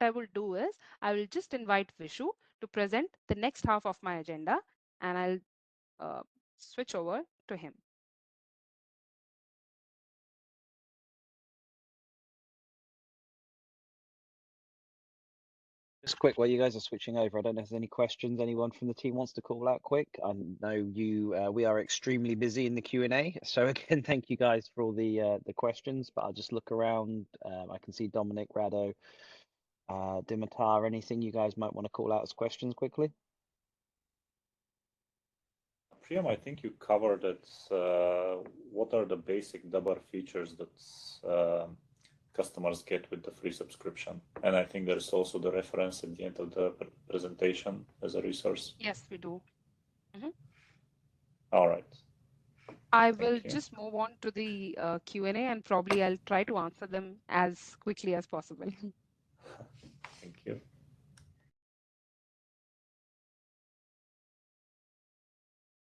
I will do is I will just invite Vishu to present the next half of my agenda, and I'll switch over to him. Just quick, while you guys are switching over, I don't know if there's any questions anyone from the team wants to call out quick. I know we are extremely busy in the Q&A, so again, thank you guys for all the questions. But I'll just look around. I can see Dominic, Rado, Dimitar. Anything you guys might want to call out as questions quickly? Priyam, I think you covered it. What are the basic double features that customers get with the free subscription? And I think there's also the reference at the end of the presentation as a resource. Yes, we do. All right. I will just move on to the Q&A, and probably I'll try to answer them as quickly as possible. Thank you.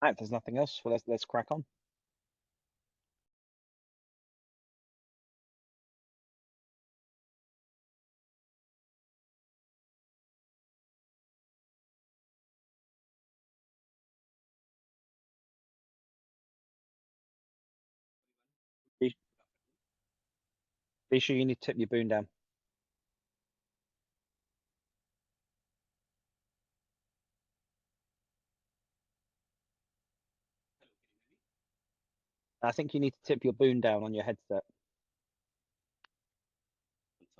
All right, if there's nothing else, well, let's crack on. Be sure you need to tip your boon down. I think you need to tip your boon down on your headset.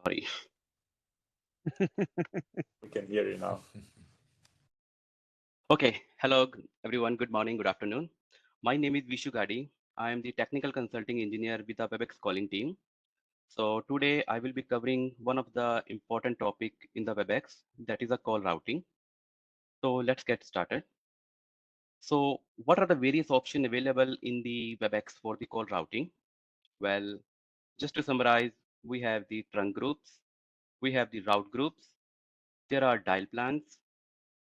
Sorry. We can hear you now. Okay. Hello, everyone. Good morning. Good afternoon. My name is Vishu Gadi. I am the technical consulting engineer with the Webex calling team. So today I will be covering one of the important topic in the Webex, that is a call routing. So let's get started. So what are the various options available in the Webex for the call routing? Well, just to summarize, we have the trunk groups, we have the route groups, there are dial plans,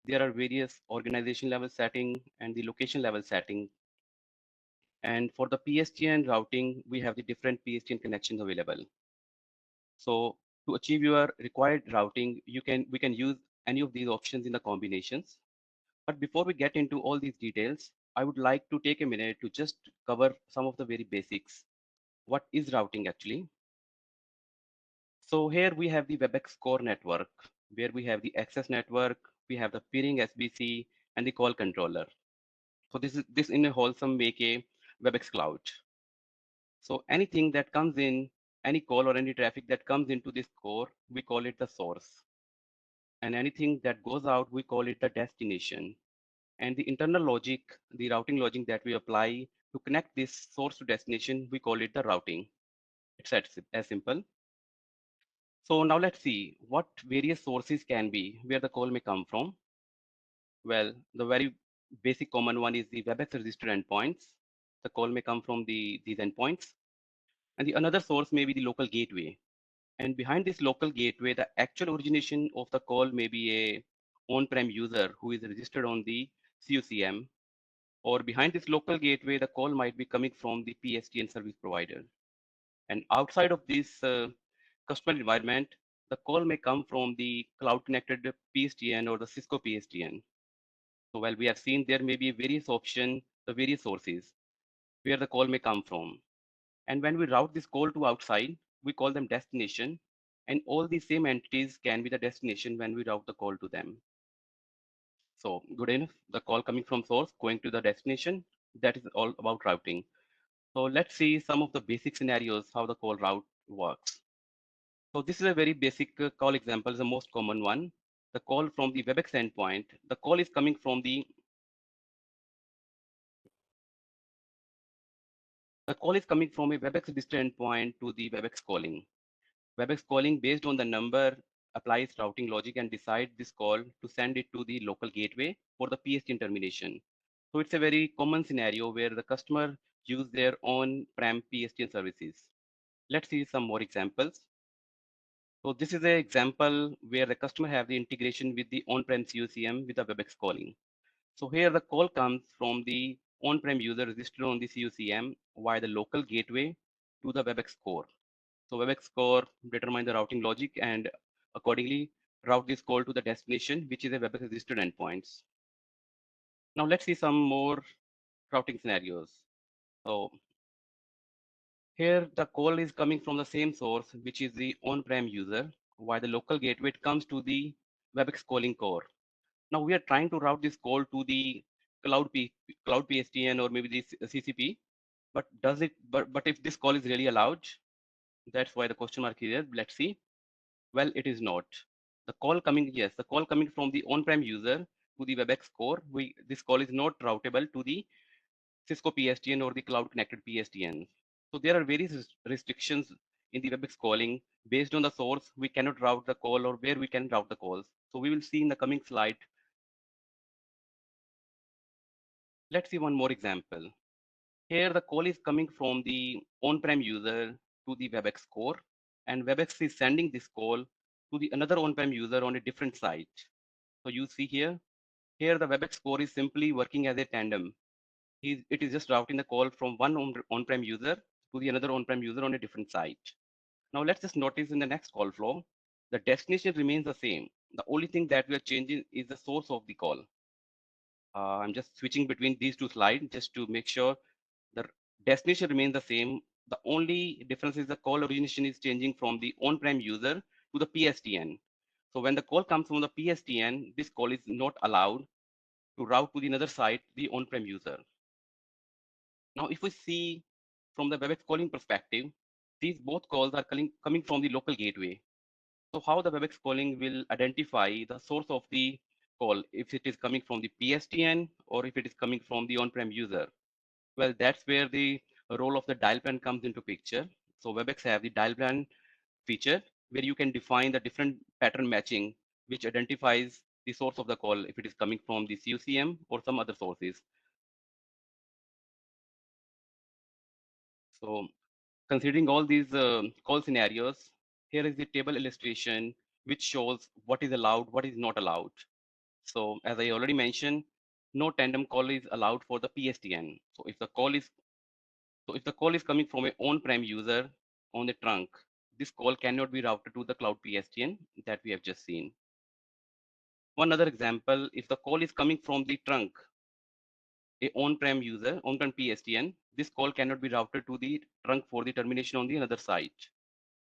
there are various organization level setting and the location level setting. And for the PSTN routing, we have the different PSTN connections available. So to achieve your required routing, we can use any of these options in the combinations. But before we get into all these details, I would like to take a minute to just cover some of the very basics. What is routing actually? So here we have the Webex core network, where we have the access network, we have the peering SBC, and the call controller. So this in a wholesome make a Webex cloud. So anything that comes in, any call or any traffic that comes into this core, we call it the source. And anything that goes out, we call it the destination. And the internal logic, the routing logic that we apply to connect this source to destination, we call it the routing. It's as simple. So now let's see what various sources can be where the call may come from. Well, the very basic common one is the Webex registered endpoints. The call may come from these endpoints. And the another source may be the local gateway. And behind this local gateway, the actual origination of the call may be a on-prem user who is registered on the CUCM. Or behind this local gateway, the call might be coming from the PSTN service provider. And outside of this customer environment, the call may come from the cloud connected PSTN or the Cisco PSTN. So while we have seen there may be various options, the various sources where the call may come from. And when we route this call to outside, we call them destination. And all the same entities can be the destination when we route the call to them. So good enough, the call coming from source going to the destination, that is all about routing. So let's see some of the basic scenarios how the call route works. So this is a very basic call example, the most common one. The call from the Webex endpoint, the call is coming from the a Webex registered endpoint to the Webex calling. Webex calling based on the number applies routing logic and decide this call to send it to the local gateway for the PSTN termination. So it's a very common scenario where the customer use their on-prem PSTN services. Let's see some more examples. So this is an example where the customer have the integration with the on-prem CUCM with the Webex calling. So here the call comes from the on-prem user registered on the CUCM via the local gateway to the Webex core. So Webex core determine the routing logic and accordingly route this call to the destination, which is a Webex registered endpoints. Now let's see some more routing scenarios. So here the call is coming from the same source, which is the on-prem user, while the local gateway comes to the Webex calling core. Now we are trying to route this call to the cloud PSTN or maybe the CCP, but but if this call is really allowed, that's why the question mark here. Let's see. Well, it is not. The call coming, yes, the call coming from the on-prem user to the Webex core, this call is not routable to the Cisco PSTN or the cloud connected PSTN. So there are various restrictions in the Webex calling based on the source. We cannot route the call or where we can route the calls. So we will see in the coming slide. Let's see one more example. Here the call is coming from the on-prem user to the Webex core, and Webex is sending this call to the another on-prem user on a different site. So you see here the Webex core is simply working as a tandem. It is just routing the call from one on-prem user to the another on-prem user on a different site. Now let's just notice in the next call flow, the destination remains the same. The only thing that we are changing is the source of the call. I'm just switching between these two slides just to make sure the destination remains the same. The only difference is the call origination is changing from the on-prem user to the PSTN. So when the call comes from the PSTN, this call is not allowed to route to the another site, the on-prem user. Now, if we see from the Webex calling perspective, these both calls are coming from the local gateway. So how the Webex calling will identify the source of the call, if it is coming from the PSTN or if it is coming from the on-prem user? Well, that's where the role of the dial plan comes into picture. So Webex have the dial plan feature where you can define the different pattern matching, which identifies the source of the call, if it is coming from the CUCM or some other sources. So considering all these call scenarios, here is the table illustration which shows what is allowed, what is not allowed. So as I already mentioned, no tandem call is allowed for the PSTN. So if the call is coming from an on-prem user on the trunk, this call cannot be routed to the cloud PSTN that we have just seen. One other example, if the call is coming from the trunk, a on-prem user, on-prem PSTN, this call cannot be routed to the trunk for the termination on the another site.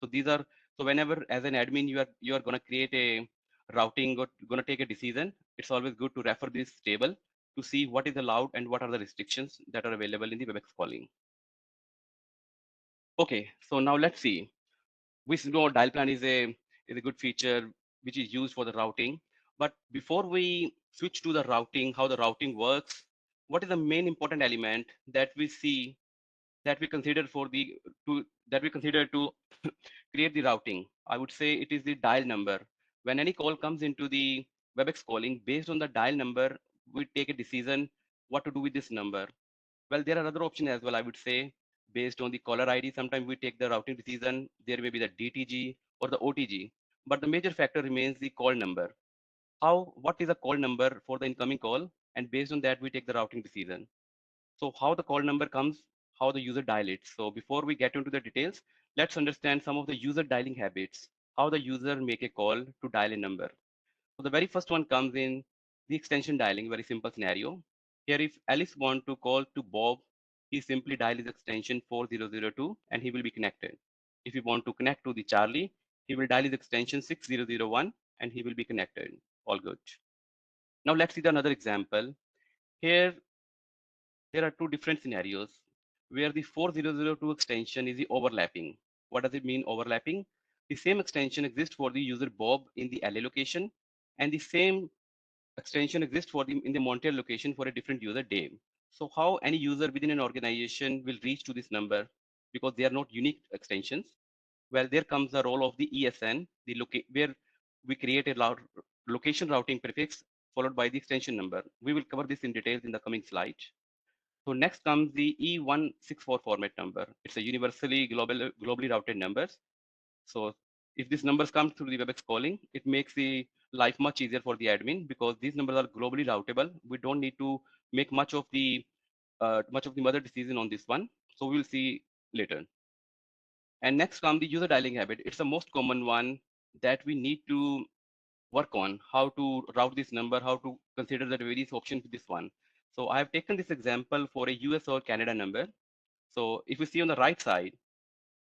So these are, so whenever as an admin you are going to create a routing or going to take a decision, it's always good to refer this table to see what is allowed and what are the restrictions that are available in the Webex calling. Okay, so now let's see. We know dial plan is a good feature which is used for the routing. But before we switch to the routing, how the routing works, what is the main important element that we see that we consider to create the routing? I would say it is the dial number. When any call comes into the Webex calling, based on the dial number, we take a decision what to do with this number. Well, there are other options as well, I would say, based on the caller ID. Sometimes we take the routing decision. There may be the DTG or the OTG, but the major factor remains the call number. What is the call number for the incoming call? And based on that, we take the routing decision. So how the call number comes, how the user dial it. So before we get into the details, let's understand some of the user dialing habits, how the user make a call to dial a number. So the very first one comes in the extension dialing, very simple scenario. Here, if Alice want to call to Bob, he simply dial his extension 4002 and he will be connected. If you want to connect to the Charlie, he will dial his extension 6001 and he will be connected. All good. Now let's see another example. Here, there are two different scenarios where the 4002 extension is the overlapping. What does it mean overlapping? The same extension exists for the user Bob in the LA location, and the same extension exists for the in the Montreal location for a different user Dave. So how any user within an organization will reach to this number because they are not unique extensions? Well, there comes the role of the ESN, where we create a location routing prefix followed by the extension number. We will cover this in details in the coming slide. So next comes the E164 format number. It's a universally globally routed numbers. So if these numbers come through the Webex calling, it makes the life much easier for the admin because these numbers are globally routable. We don't need to make much of the mother decision on this one. So we'll see later. And next comes the user dialing habit. It's the most common one that we need to work on how to route this number, how to consider the various options with this one. So I have taken this example for a US or Canada number. So if you see on the right side,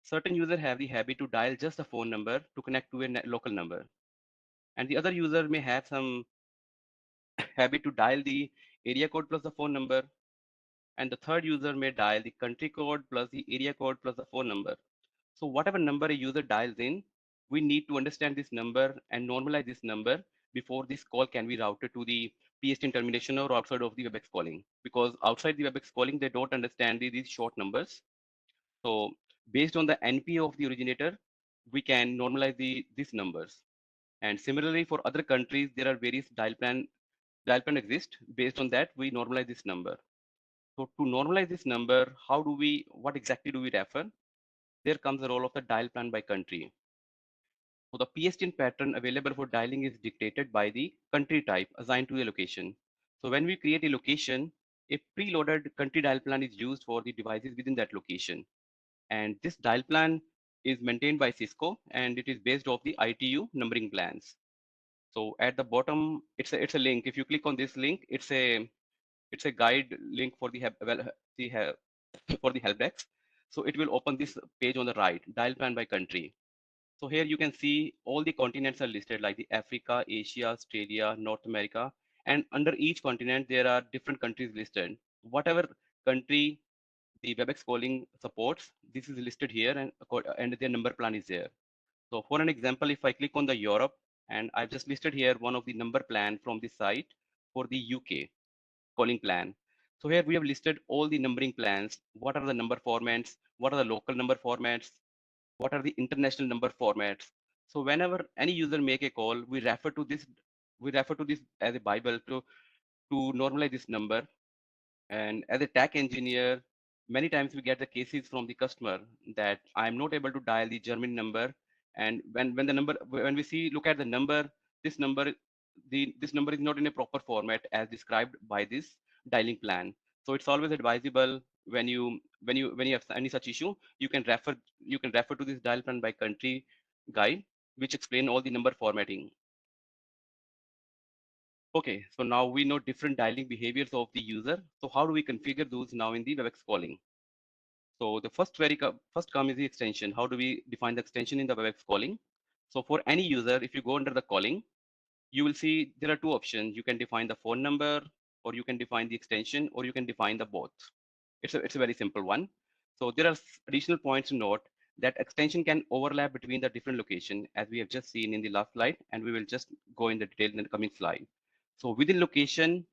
certain users have the habit to dial just a phone number to connect to a local number. And the other user may have some habit to dial the area code plus the phone number. And the third user may dial the country code plus the area code plus the phone number. So whatever number a user dials in, we need to understand this number and normalize this number before this call can be routed to the PSTN termination or outside of the Webex calling. Because outside the Webex calling, they don't understand these short numbers. So based on the NPA of the originator, we can normalize these numbers. And similarly, for other countries, there are various dial plan exist. Based on that, we normalize this number. So to normalize this number, what exactly do we refer? There comes the role of the dial plan by country. So the PSTN pattern available for dialing is dictated by the country type assigned to a location. So when we create a location, a preloaded country dial plan is used for the devices within that location. And this dial plan is maintained by Cisco, and it is based off the ITU numbering plans. So at the bottom, it's a link. If you click on this link, it's a guide link for the for the help desk. So it will open this page on the right, dial plan by country. So here you can see all the continents are listed like the Africa, Asia, Australia, North America, and under each continent there are different countries listed. Whatever country the Webex calling supports, this is listed here, and their number plan is there. So for an example, if I click on the Europe, and I've just listed here one of the number plan from the site for the UK calling plan. So here we have listed all the numbering plans. What are the number formats? What are the local number formats? What are the international number formats? So whenever any user make a call, we refer to this as a Bible to normalize this number. And as a TAC engineer, many times we get the cases from the customer that I'm not able to dial the German number. And when we look at the number, this number, this number is not in a proper format as described by this dialing plan. So it's always advisable when you have any such issue, you can refer to this dial plan by country guide, which explain all the number formatting. Okay, so now we know different dialing behaviors of the user. So how do we configure those now in the Webex calling? So the first come is the extension. How do we define the extension in the Webex calling? So for any user, if you go under the calling, you will see there are two options. You can define the phone number, or you can define the extension, or you can define the both. It's a very simple one. So there are additional points to note that extension can overlap between the different location, as we have just seen in the last slide, and we will just go in the detail in the coming slide. So within location,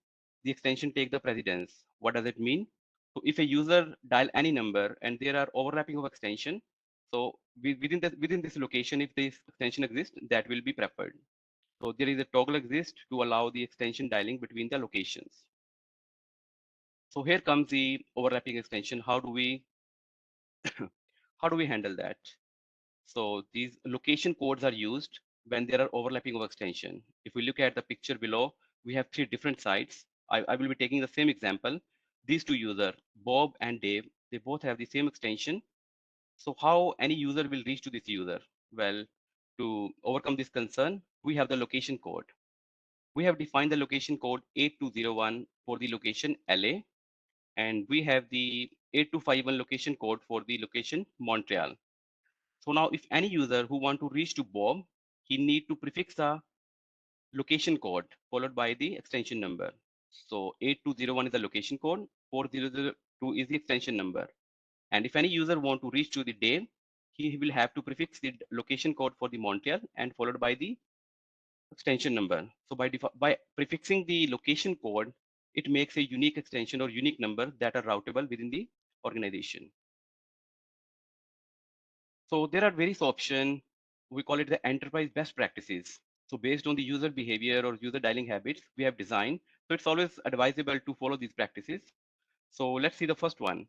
the extension take the precedence. What does it mean? So if a user dial any number and there are overlapping of extension, so within this location, if this extension exists, that will be preferred. So there is a toggle exist to allow the extension dialing between the locations. So here comes the overlapping extension. How do we handle that? So these location codes are used when there are overlapping of extension. If we look at the picture below, we have three different sites. I will be taking the same example. These two users, Bob and Dave, they both have the same extension. So how any user will reach to this user? Well, to overcome this concern, we have the location code. We have defined the location code 8201 for the location LA, and we have the 8251 location code for the location Montreal. So now if any user who want to reach to Bob, he need to prefix a location code followed by the extension number. So 8201 is the location code, 4002 is the extension number. And if any user want to reach to the Dave, he will have to prefix the location code for the Montreal and followed by the extension number. So by prefixing the location code, it makes a unique extension or unique number that are routable within the organization. So there are various options. We call it the enterprise best practices. So based on the user behavior or user dialing habits we have designed, so it's always advisable to follow these practices. So let's see the first one.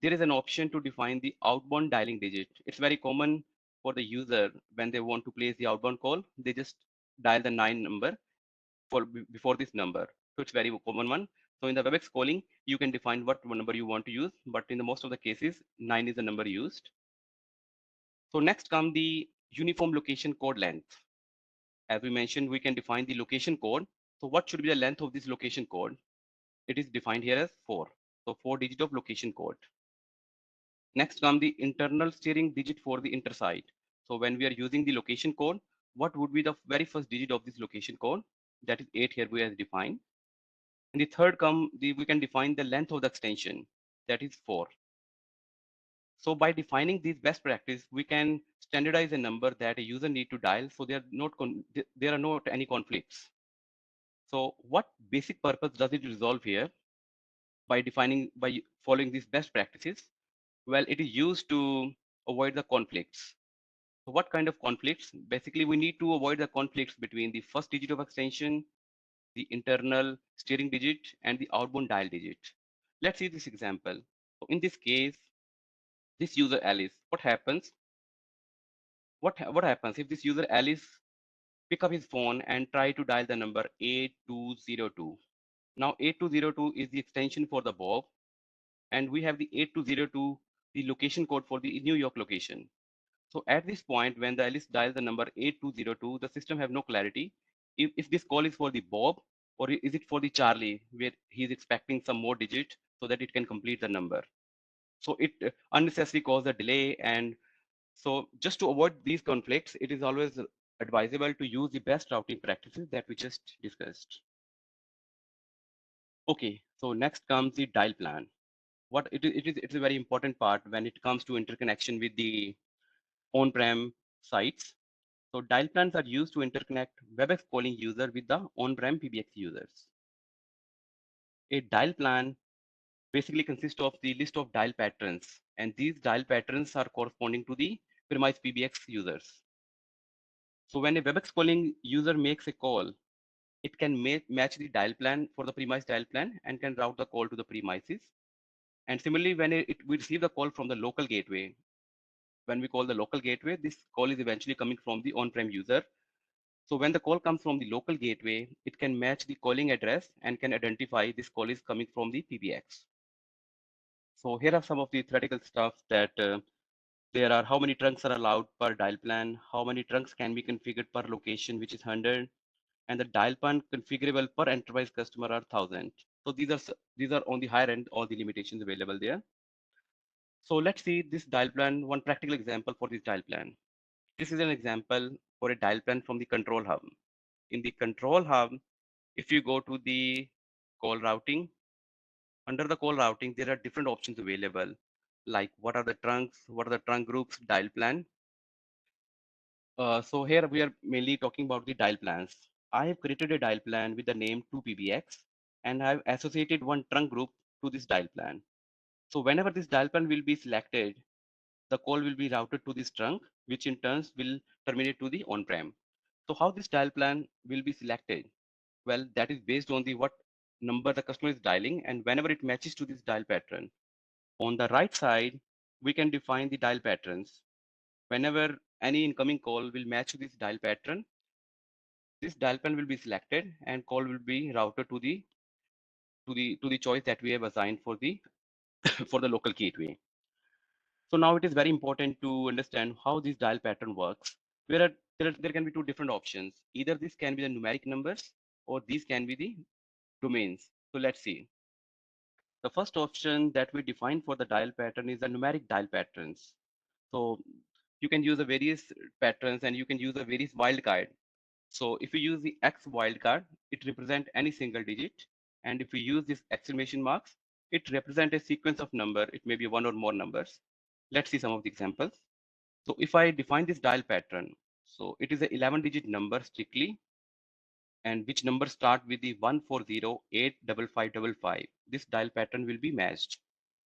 There is an option to define the outbound dialing digit. It's very common for the user when they want to place the outbound call, they just dial the 9 number before this number. So it's very common one. So in the Webex calling, you can define what number you want to use, but in the most of the cases, 9 is the number used. So next come the uniform location code length. as we mentioned, we can define the location code. So what should be the length of this location code? It is defined here as 4. So 4 digit of location code. Next come the internal steering digit for the intersite. So when we are using the location code, what would be the very first digit of this location code? That is 8 here we have defined. And the third we can define the length of the extension, that is 4. So by defining these best practice, we can standardize a number that a user need to dial, so there are not any conflicts. So what basic purpose does it resolve here by following these best practices? Well, it is used to avoid the conflicts. So what kind of conflicts? Basically, we need to avoid the conflicts between the first digit of extension, the internal steering digit, and the outbound dial digit. Let's see this example. So in this case, this user Alice, what happens? What happens if this user Alice pick up his phone and try to dial the number 8202? Now 8202 is the extension for the Bob, and we have the 8202, the location code for the New York location. So at this point, when the Alice dials the number 8202, the system have no clarity if this call is for the Bob or is it for the Charlie, where he's expecting some more digit so that it can complete the number. So it unnecessarily causes a delay. And so just to avoid these conflicts, it is always advisable to use the best routing practices that we just discussed. Okay, so next comes the dial plan. It's a very important part when it comes to interconnection with the on-prem sites. So dial plans are used to interconnect Webex calling user with the on-prem PBX users. A dial plan basically consists of the list of dial patterns, and these dial patterns are corresponding to the premise PBX users. So when a Webex calling user makes a call, it can match the dial plan for the premise dial plan and can route the call to the premises. And similarly, when we receive the call from the local gateway, when we call the local gateway, this call is eventually coming from the on-prem user. So when the call comes from the local gateway, it can match the calling address and can identify this call is coming from the PBX. So here are some of the theoretical stuff that there are how many trunks are allowed per dial plan, how many trunks can be configured per location, which is 100, and the dial plan configurable per enterprise customer are 1000. So these are on the higher end, all the limitations available there. So let's see this dial plan, one practical example for this dial plan. This is an example for a dial plan from the control hub. In the control hub, if you go to the call routing, under the call routing, there are different options available, like what are the trunks, what are the trunk groups, dial plan. So here we are mainly talking about the dial plans. I have created a dial plan with the name 2PBX, and I've associated one trunk group to this dial plan. So whenever this dial plan will be selected, the call will be routed to this trunk, which in turn will terminate to the on-prem. So how this dial plan will be selected? Well, that is based on the what number the customer is dialing, and whenever it matches to this dial pattern. On the right side, we can define the dial patterns. Whenever any incoming call will match to this dial pattern, this dial plan will be selected and call will be routed to the choice that we have assigned for the for the local gateway. So now it is very important to understand how this dial pattern works. There can be two different options. Either this can be the numeric numbers or these can be the domains. So let's see. The first option that we define for the dial pattern is the numeric dial patterns. So you can use the various patterns and you can use the various wildcard. So if you use the X wildcard, it represents any single digit. And if you use this exclamation marks, it represents a sequence of number. It may be one or more numbers. Let's see some of the examples. So if I define this dial pattern, so it is an 11-digit number strictly, and which number start with the 140855555. This dial pattern will be matched.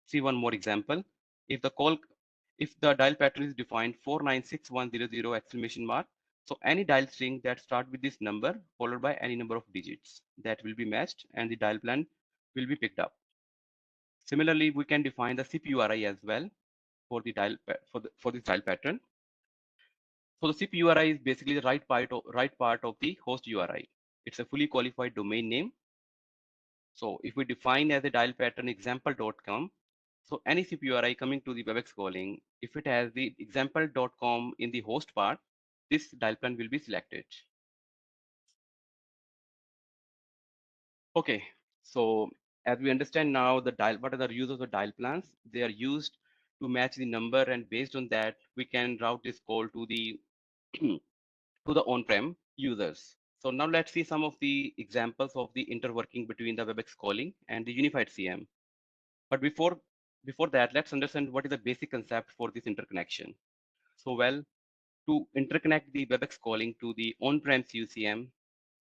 See one more example. If the dial pattern is defined 496100 exclamation mark, so any dial string that start with this number followed by any number of digits that will be matched and the dial plan will be picked up. Similarly, we can define the CPURI as well for the for this dial pattern. So the CPURI is basically the right part of the host URI. It's a fully qualified domain name. So if we define as a dial pattern example.com, so any CPURI coming to the Webex calling, if it has the example.com in the host part, this dial plan will be selected. Okay, so as we understand now, what are the use of the dial plans? They are used to match the number, and based on that, we can route this call to the to the on-prem users. So now let's see some of the examples of the interworking between the Webex calling and the unified CM. But before that, let's understand what is the basic concept for this interconnection. So well, to interconnect the Webex calling to the on-prem CUCM,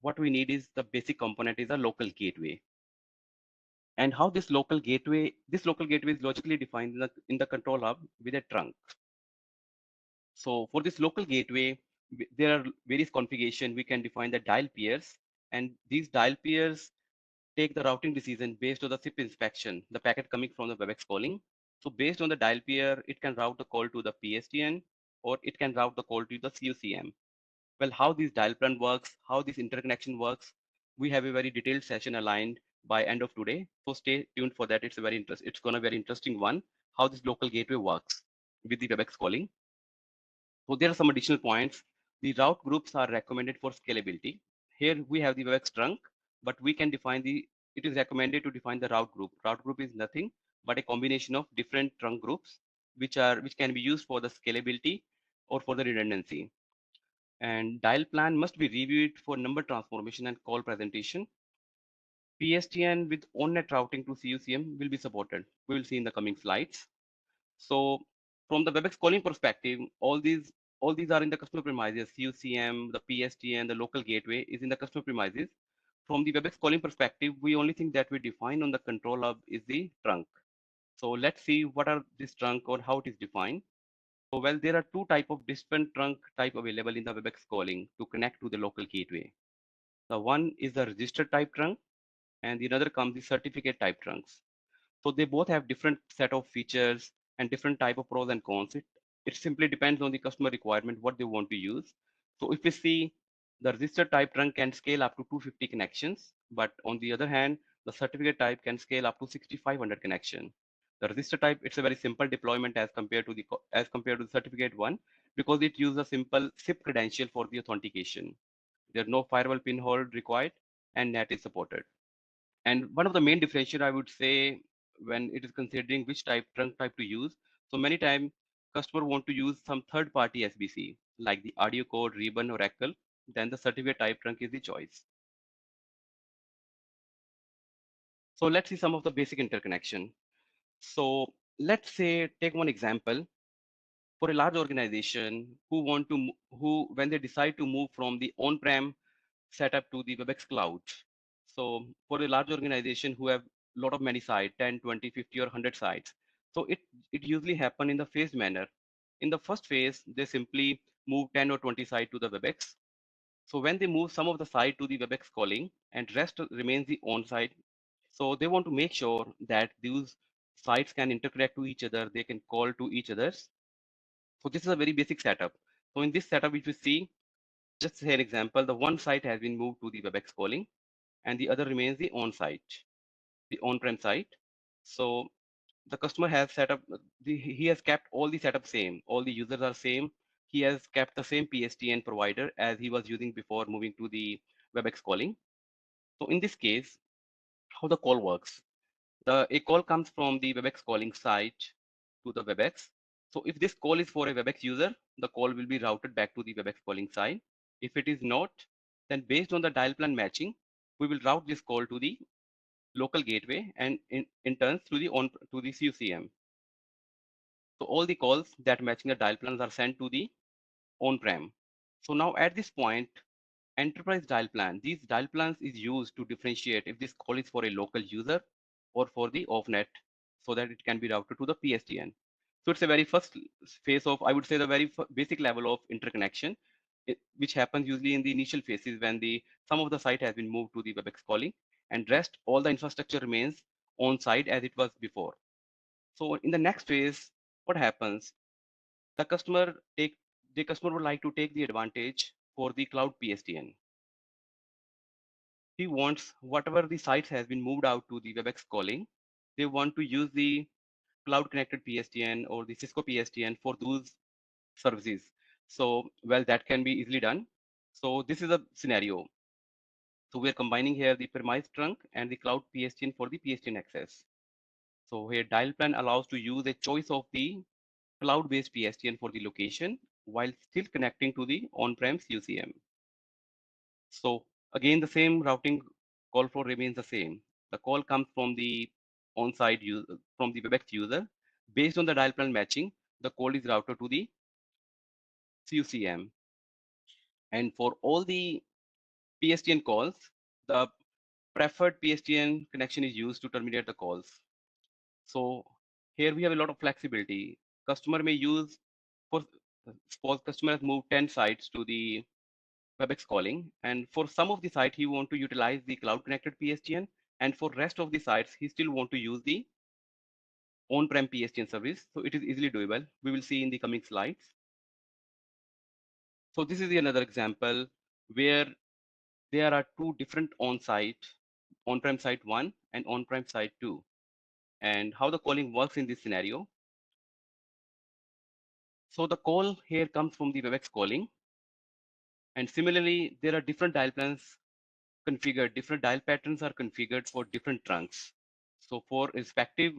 what we need is the basic component is a local gateway. And how this local gateway is logically defined in the control hub with a trunk. So for this local gateway, there are various configuration. We can define the dial peers, and these dial peers take the routing decision based on the SIP inspection, the packet coming from the Webex calling. So based on the dial peer, it can route the call to the PSTN, or it can route the call to the CUCM. Well, how this dial plan works, how this interconnection works, we have a very detailed session aligned by end of today. So stay tuned for that. It's going to be a very interesting one, how this local gateway works with the Webex calling. So there are some additional points. The route groups are recommended for scalability. Here we have the Webex trunk, but we can define it is recommended to define the route group. Route group is nothing but a combination of different trunk groups, which can be used for the scalability or for the redundancy. And dial plan must be reviewed for number transformation and call presentation. PSTN with on-net routing to CUCM will be supported. We will see in the coming slides. So from the Webex calling perspective, all these are in the customer premises. CUCM, the PSTN, the local gateway is in the customer premises. From the Webex calling perspective, we only thing that we define on the control hub is the trunk. So let's see what are this trunk or how it is defined. So well, there are two type of different trunk type available in the Webex calling to connect to the local gateway. The one is the register type trunk, and the another comes the certificate type trunks. So they both have different set of features and different type of pros and cons. It simply depends on the customer requirement, what they want to use. So if we see the register type trunk can scale up to 250 connections, but on the other hand, the certificate type can scale up to 6500 connection. The register type, it's a very simple deployment as compared to the certificate one, because it uses a simple SIP credential for the authentication. There's no firewall pin hold required, and NAT is supported. And one of the main differentiation I would say when it is considering which trunk type to use. So many times customer want to use some third party SBC like the audio code, Ribbon, Oracle. Then the certificate type trunk is the choice. So let's see some of the basic interconnection. So let's say take one example for a large organization who when they decide to move from the on-prem setup to the Webex cloud. So for a large organization who have a lot of many sites, 10, 20, 50 or 100 sites. So it usually happen in the phased manner. In the first phase, they simply move 10 or 20 sites to the Webex. So when they move some of the site to the Webex calling and rest remains the on-site. So they want to make sure that these sites can interconnect to each other, they can call to each others. So this is a very basic setup. So in this setup, if you see, just say an example, the one site has been moved to the Webex calling and the other remains the on-site, the on-prem site. So the customer has set up, he has kept all the setup same, all the users are same. He has kept the same PSTN provider as he was using before moving to the Webex calling. So in this case, how the call works, a call comes from the Webex calling site to the Webex. So if this call is for a Webex user, the call will be routed back to the Webex calling site. If it is not, then based on the dial plan matching, we will route this call to the local gateway and in turns to the CUCM. So all the calls that matching the dial plans are sent to the on-prem. So now at this point, enterprise dial plan, these dial plans is used to differentiate if this call is for a local user or for the off-net so that it can be routed to the PSTN. So it's a very first phase of, I would say the very basic level of interconnection, which happens usually in the initial phases when some of the site has been moved to the Webex calling and rest all the infrastructure remains on site as it was before. So in the next phase, what happens? The customer would like to take the advantage for the cloud PSTN. He wants whatever the sites has been moved out to the Webex calling, they want to use the cloud connected PSTN or the Cisco PSTN for those services. So well, that can be easily done. So this is a scenario. So we are combining here the premise trunk and the cloud PSTN for the PSTN access. So here dial plan allows to use a choice of the cloud-based PSTN for the location while still connecting to the on-prem UCM. So again, the same routing call flow remains the same. The call comes from the on-site user, from the Webex user. Based on the dial plan matching, the call is routed to the CUCM. And for all the PSTN calls, the preferred PSTN connection is used to terminate the calls. So here we have a lot of flexibility. Customer may use, for suppose customer has moved 10 sites to the Webex calling, and for some of the site he want to utilize the cloud connected PSTN, and for rest of the sites he still want to use the on-prem PSTN service. So it is easily doable. We will see in the coming slides. So this is another example where there are two different on-prem site 1 and on-prem site 2, and how the calling works in this scenario. So the call here comes from the Webex calling, and similarly there are different dial plans configured, different dial patterns are configured for different trunks. So for respective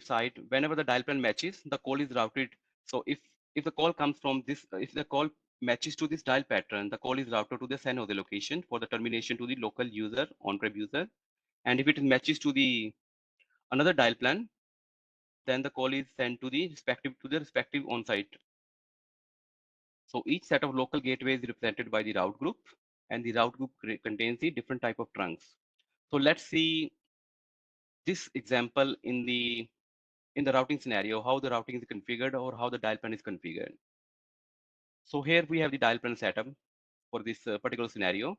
site, whenever the dial plan matches, the call is routed. So if the call comes from this, if the call matches to this dial pattern, the call is routed to the San Jose location for the termination to the local user, on-prem user. And if it matches to the another dial plan, then the call is sent to the respective on-site. So each set of local gateways is represented by the route group, and the route group contains the different type of trunks. So let's see this example in the routing scenario, how the routing is configured or how the dial plan is configured. So here we have the dial plan setup for this particular scenario.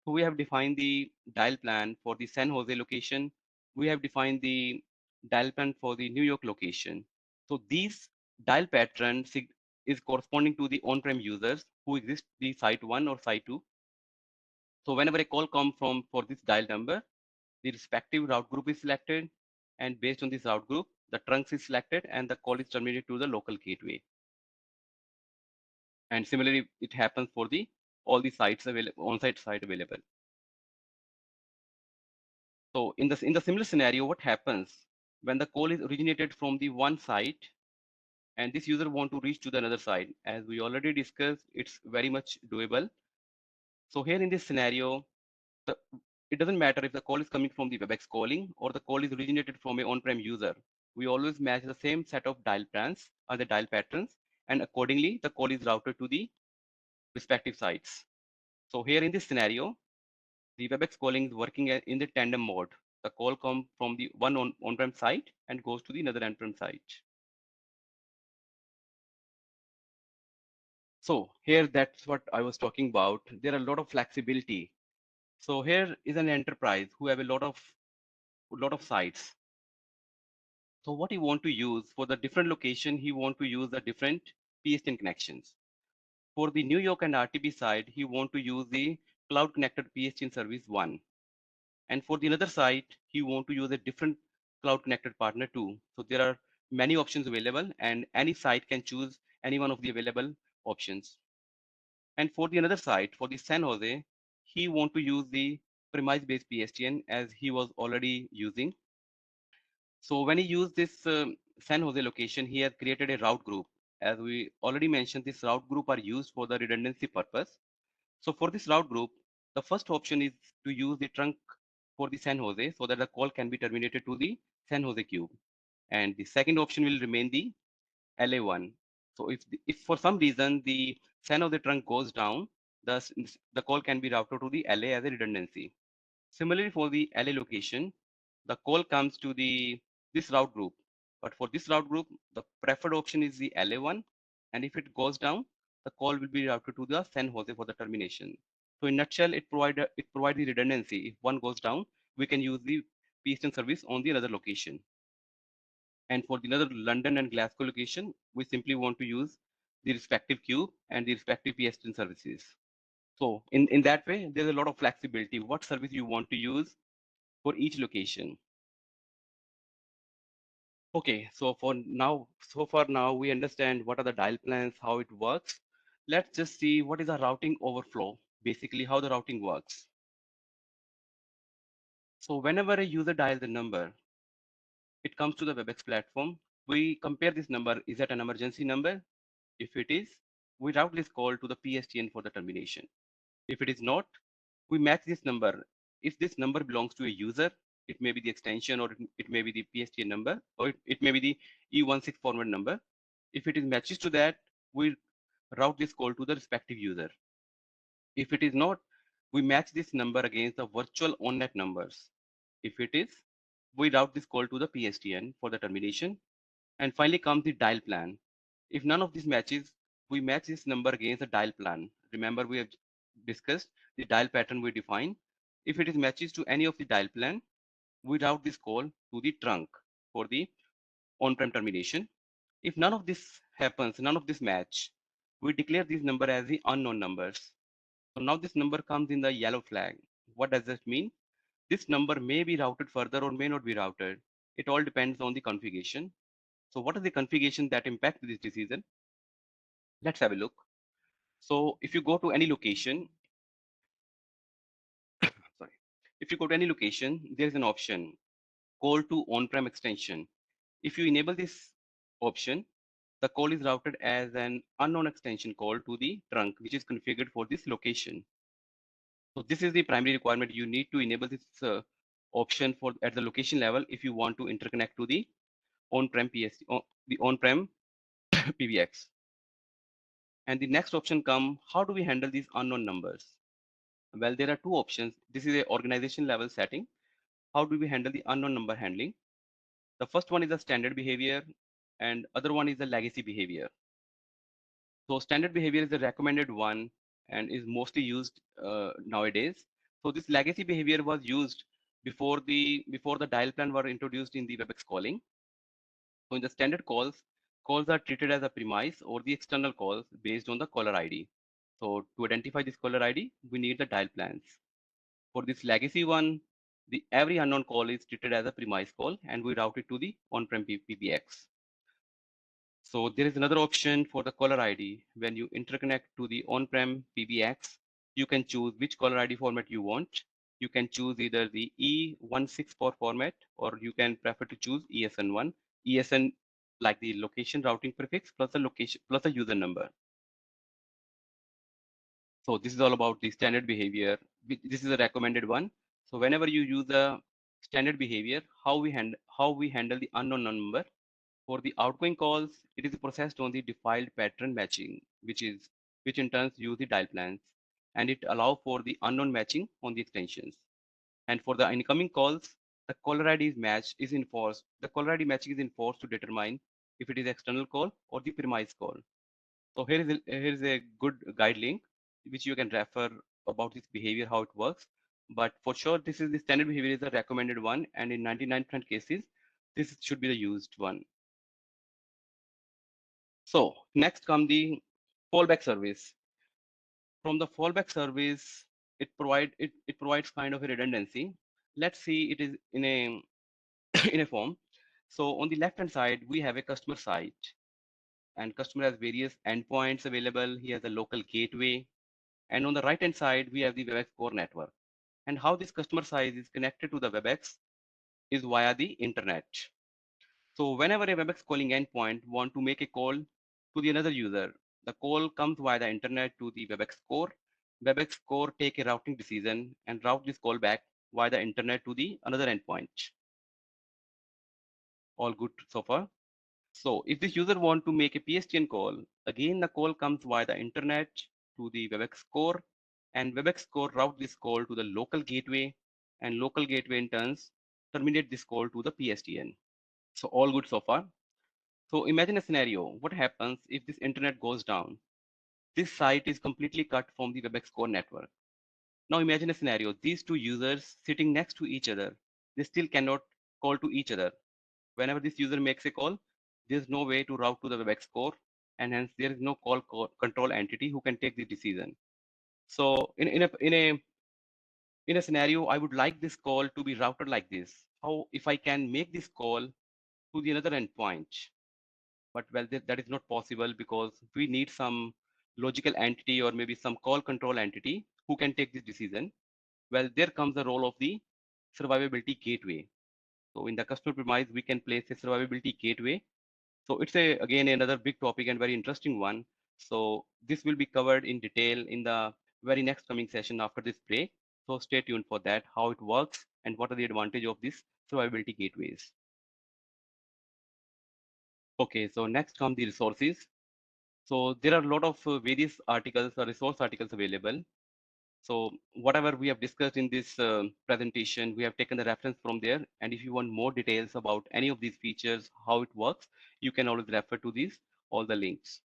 So we have defined the dial plan for the San Jose location. We have defined the dial plan for the New York location. So these dial pattern is corresponding to the on-prem users who exist the site 1 or site 2. So whenever a call comes from for this dial number, the respective route group is selected, and based on this route group, the trunks is selected and the call is terminated to the local gateway. And similarly, it happens for the all the sites available, on-site site available. So in the similar scenario, what happens when the call is originated from the one site and this user want to reach to the another site? As we already discussed, it's very much doable. So here in this scenario, it doesn't matter if the call is coming from the Webex calling or the call is originated from a on-prem user. We always match the same set of dial plans or the dial patterns, and accordingly, the call is routed to the respective sites. So here in this scenario, the Webex calling is working in the tandem mode. The call comes from the one on-prem site and goes to the another on-prem site. So here, that's what I was talking about. There are a lot of flexibility. So here is an enterprise who have a lot of sites. So what he want to use for the different location, he want to use the different PSTN connections. For the New York and RTP side, he want to use the cloud connected PSTN service 1. And for the another site, he want to use a different cloud connected partner 2. So there are many options available and any site can choose any one of the available options. And for the another site, for the San Jose, he want to use the premise based PSTN as he was already using. So when he used this San Jose location, he has created a route group. As we already mentioned, this route group are used for the redundancy purpose. So for this route group, the first option is to use the trunk for the San Jose so that the call can be terminated to the San Jose queue. And the second option will remain the LA1. So if for some reason the San Jose trunk goes down, the call can be routed to the LA as a redundancy. Similarly, for the LA location, the call comes to this route group. But for this route group, the preferred option is the LA1. And if it goes down, the call will be routed to the San Jose for the termination. So in nutshell, it provides the redundancy. If one goes down, we can use the PSTN service on the another location. And for the another London and Glasgow location, we simply want to use the respective queue and the respective PSTN services. So in that way, there's a lot of flexibility. What service you want to use for each location. Okay, so far now we understand what are the dial plans, how it works. Let's just see what is a routing overflow basically how the routing works. So whenever a user dials the number, it comes to the Webex platform. We compare this number, is that an emergency number? If it is, we route this call to the PSTN for the termination. If it is not, we match this number. If this number belongs to a user, it may be the extension, or it may be the PSTN number, or it may be the E16 format number. If it is matches to that, we route this call to the respective user. If it is not, we match this number against the virtual on-net numbers. If it is, we route this call to the PSTN for the termination. And finally comes the dial plan. If none of these matches, we match this number against the dial plan. Remember, we have discussed the dial pattern we define. If it is matches to any of the dial plan, we route this call to the trunk for the on-prem termination. If none of this happens, none of this match, we declare this number as the unknown numbers. So now this number comes in the yellow flag. What does that mean? This number may be routed further or may not be routed. It all depends on the configuration. So what is the configuration that impacts this decision? Let's have a look. So if you go to any location, sorry, if you go to any location, there is an option, call to on-prem extension. If you enable this option, the call is routed as an unknown extension call to the trunk, which is configured for this location. So this is the primary requirement. You need to enable this option for at the location level if you want to interconnect to the on-prem the on-prem PBX. And the next option come, how do we handle these unknown numbers? Well, there are two options. This is a organization level setting. How do we handle the unknown number handling? The first one is the standard behavior and other one is the legacy behavior. So standard behavior is the recommended one and is mostly used nowadays. So this legacy behavior was used before the dial plan were introduced in the Webex calling. So in the standard calls are treated as a premise or the external calls based on the caller ID. So to identify this caller ID, we need the dial plans. For this legacy one, the every unknown call is treated as a premise call and we route it to the on-prem PBX. So there is another option for the caller ID. When you interconnect to the on-prem PBX, you can choose which caller ID format you want. You can choose either the E16 format or you can prefer to choose ESN1. ESN like the location routing prefix plus the location plus the user number. So this is all about the standard behavior. This is a recommended one. So whenever you use the standard behavior, how we handle the unknown number. For the outgoing calls, it is processed on the defined pattern matching, which in turn use the dial plans, and it allows for the unknown matching on the extensions. And for the incoming calls, the caller ID is enforced. The caller ID matching is enforced to determine if it is external call or the premise call. So here is a good guide link which you can refer about this behavior, how it works. But for sure, this is the standard behavior is the recommended one, and in 99% cases, this should be the used one. So next come the fallback service. From the fallback service, it provides kind of a redundancy. Let's see it is in a in a form. So on the left hand side, we have a customer site, and customer has various endpoints available. He has a local gateway, and on the right hand side, we have the Webex core network. And how this customer site is connected to the Webex is via the internet. So whenever a Webex calling endpoint want to make a call to the another user, the call comes via the internet to the Webex core. Webex core take a routing decision and route this call back via the internet to the another endpoint. All good so far. So if this user want to make a PSTN call, again the call comes via the internet to the Webex core, and Webex core route this call to the local gateway, and local gateway in turns terminate this call to the PSTN. So all good so far. So imagine a scenario. What happens if this internet goes down? This site is completely cut from the Webex core network. Now imagine a scenario. These two users sitting next to each other, they still cannot call to each other. Whenever this user makes a call, there's no way to route to the Webex core, and hence there is no call control entity who can take the decision. So in a scenario, I would like this call to be routed like this. How if I can make this call to the another endpoint? But well, that is not possible because we need some logical entity or maybe some call control entity who can take this decision? Well, there comes the role of the survivability gateway. So in the customer premise, we can place a survivability gateway. So it's again another big topic and very interesting one. So this will be covered in detail in the very next coming session after this break. So stay tuned for that, how it works and what are the advantage of these survivability gateways. Okay, so next come the resources. So there are a lot of various articles or resource articles available. So whatever we have discussed in this presentation, we have taken the reference from there. And if you want more details about any of these features, how it works, you can always refer to these, all the links.